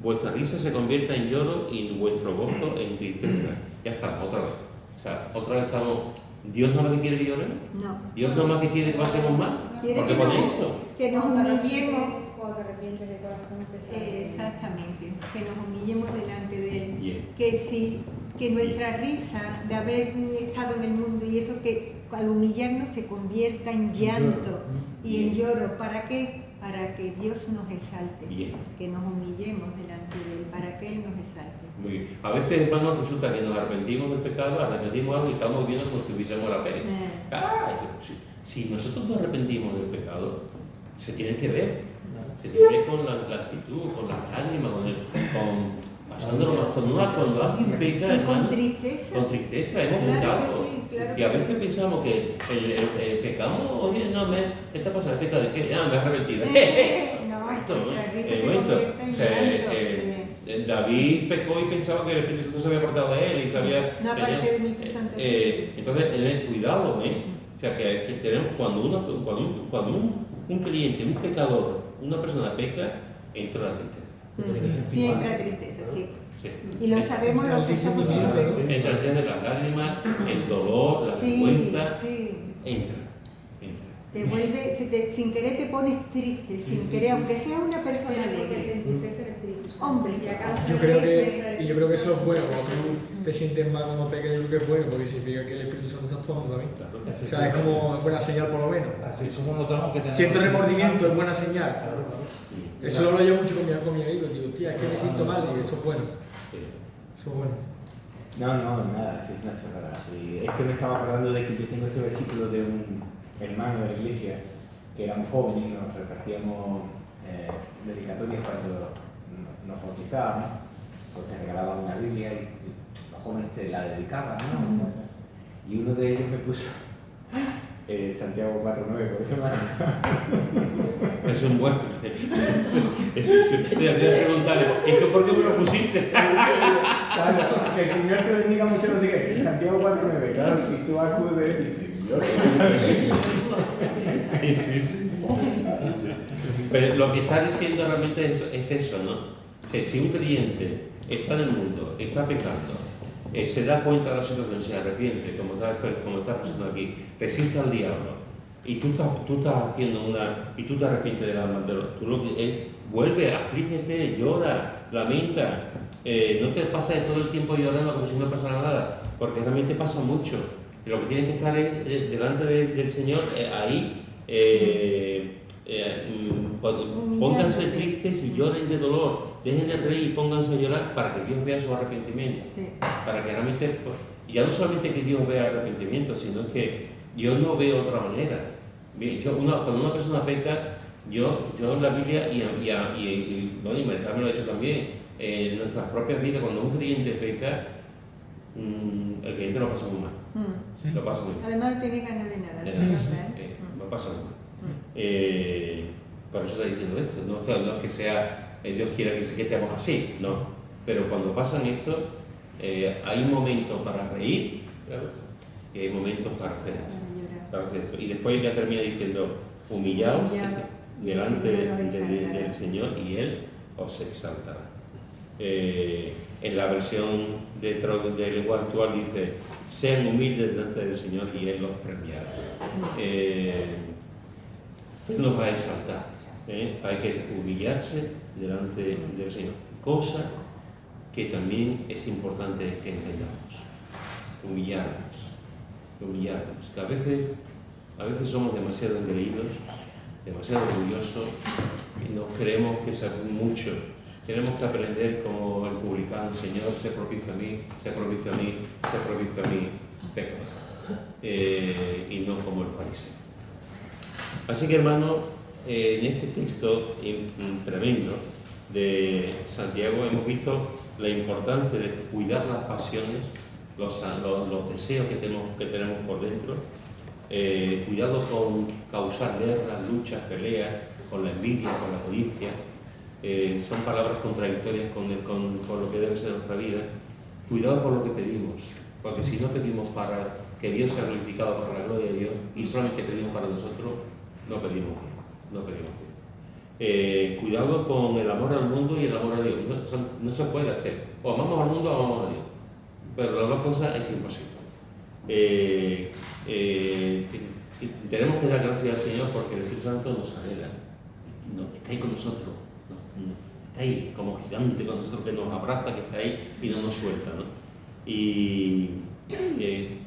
Vuestra risa se convierta en lloro y vuestro gozo en tristeza. Ya está, otra vez. O sea, otra vez estamos... ¿Dios no más que quiere que lloremos? No. ¿Dios no más que quiere que pasemos mal? Porque pone esto. Que nos humillemos. Cuando te arrepientes de corazón pesado. Exactamente, que nos humillemos delante de Él. Bien. Que nuestra risa de haber estado en el mundo y eso que al humillarnos se convierta en llanto y en lloro. ¿Para qué? Para que Dios nos exalte. Bien. Que nos humillemos delante de Él, para que Él nos exalte. Muy bien. A veces, hermanos, resulta que nos arrepentimos del pecado, arrepentimos algo y estamos viendo como si tuviésemos la pena. Si nosotros nos arrepentimos del pecado, se tiene que ver. Se tiene que ver con la actitud, con las lágrimas, pasándolo cuando alguien peca. Y con tristeza. Con tristeza, hemos Claro pecado. que sí, claro Y a que veces sí. pensamos que el pecado, oye, no, esta cosa, ¿peca de qué? Me he arrepentido. No, nuestra risa se convierte en llanto. David pecó y pensaba que el Espíritu Santo se había apartado de él y sabía... No aparte de mí, tu santo entonces, cuidado, O sea, que tenemos, cuando un creyente, un pecador, una persona peca, entra la tristeza. Sí, entra tristeza, sí. Sí. Y lo sabemos los que somos hombres. Entra de las lágrimas, el dolor, la vergüenza, entra. Te vuelve, sin querer te pones triste, sin querer, aunque sea una persona Porque se alegre. entristece el espíritu. Hombre, Y a causa Yo de creo eso, que, y yo creo que eso es bueno, cuando tú te sientes mal como peca, yo creo que es bueno, porque significa que el Espíritu Santo está actuando también. Claro. O sea, es como buena señal por lo menos. Así es como notamos que tenemos. Siento remordimiento, es buena señal. Claro, claro. Eso lo hablo yo mucho con mi amigo, digo, tía, es que me siento mal, y eso es bueno. Eso es bueno. No, nada, sí, es una chorrada. Sí. Es que me estaba acordando de que yo tengo este versículo de un hermano de la iglesia, que éramos jóvenes y nos repartíamos dedicatorias cuando nos bautizábamos, pues te regalaban una Biblia y los jóvenes te la dedicaban, ¿no? Y uno de ellos me puso Santiago 4.9, por eso Es un buen. Voy a preguntarle, ¿y tú por qué me lo pusiste? Claro, que el Señor te bendiga mucho, no sé qué. Santiago 4.9, claro, si tú acudes, dices, yo Sí. Pero lo que está diciendo realmente es eso, ¿no? O sea, si un creyente está en el mundo, está pecando, se da cuenta de la situación, se arrepiente, como está pasando aquí, resiste al diablo, y tú estás haciendo y tú te arrepientes del alma, tú lo que es, vuelve, aflígete, llora, lamenta, no te pases todo el tiempo llorando como si no pasara nada, porque realmente pasa mucho. Y lo que tienes que estar es delante del Señor, ahí, pónganse tristes y lloren de dolor, dejen de reír y pónganse a llorar para que Dios vea su arrepentimiento. Sí. Para que realmente, ya no solamente que Dios vea arrepentimiento, sino que Dios lo ve de otra manera. Cuando una persona peca, yo en la Biblia, y Mercado me lo ha hecho también, en nuestras propias vidas, cuando un creyente peca, el creyente lo pasa muy mal. Lo pasa muy mal. Además no tiene ganas de nada, se nota, Lo pasa muy mal. Por eso está diciendo esto, no es que sea, Dios quiera que estemos así, no. Pero cuando pasan esto, hay momentos para reír, claro, y hay momentos para hacer esto. Y después ya termina diciendo, humillaos delante del Señor y Él os exaltará. En la versión de lenguaje actual dice, sean humildes delante del Señor y Él los premiará. Él nos va a exaltar. Hay que humillarse delante del Señor. Cosa que también es importante que entendamos. Humillarnos. Que a veces somos demasiado engreídos, demasiado orgullosos y nos creemos que sabemos mucho. Tenemos que aprender como el publicano, Señor, sé propicio a mí, peco. Y no como el fariseo. Así que, hermano, en este texto tremendo de Santiago hemos visto la importancia de cuidar las pasiones, los deseos que tenemos por dentro, cuidado con causar guerras, luchas, peleas, con la envidia, con la codicia. Son palabras contradictorias con lo que debe ser nuestra vida. Cuidado con lo que pedimos, porque si no pedimos para que Dios sea glorificado para la gloria de Dios y solamente pedimos para nosotros, no pedimos bien. Cuidado con el amor al mundo y el amor a Dios. No se puede hacer. O amamos al mundo o amamos a Dios. Pero las dos cosas es imposible. Tenemos que dar gracias al Señor porque el Espíritu Santo nos anhela. Está ahí con nosotros. Está ahí como gigante con nosotros, que nos abraza, que está ahí y no nos suelta, ¿no? Y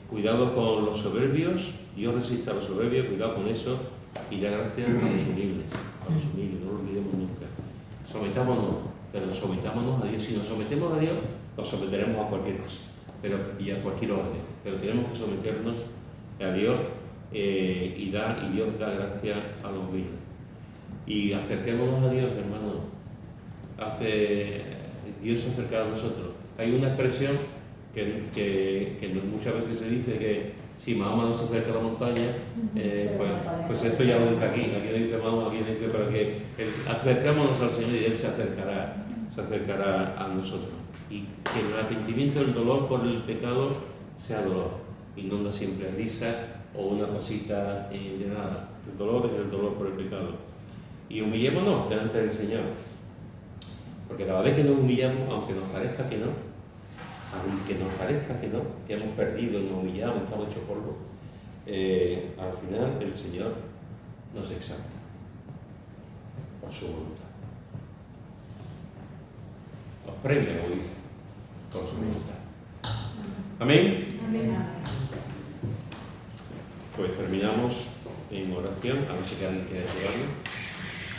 cuidado con los soberbios. Dios resiste a los soberbios, cuidado con eso. Y da gracias a los humildes, no lo olvidemos nunca. Sometámonos, pero sometámonos a Dios. Si nos sometemos a Dios, nos someteremos a cualquier cosa y a cualquier orden. Pero tenemos que someternos a Dios y Dios da gracia a los humildes. Y acerquémonos a Dios, hermano. Dios se acerca a nosotros. Hay una expresión que muchas veces se dice que si Mahoma no se acerca a la montaña, pues esto ya lo dice aquí no dice Mahoma, aquí dice, pero que acercémonos al Señor y Él se acercará a nosotros. Y que el arrepentimiento del dolor por el pecado sea dolor, y no da siempre risa o una cosita de nada. El dolor es el dolor por el pecado. Y humillémonos delante del Señor, porque cada vez que nos humillamos, aunque nos parezca que hemos perdido, nos humillamos, estamos hechos polvo, al final el Señor nos exalta por su voluntad. aprende como dice, con su voluntad. Amén. Amén. Pues terminamos en oración, a no ser que alguien quiera decir algo.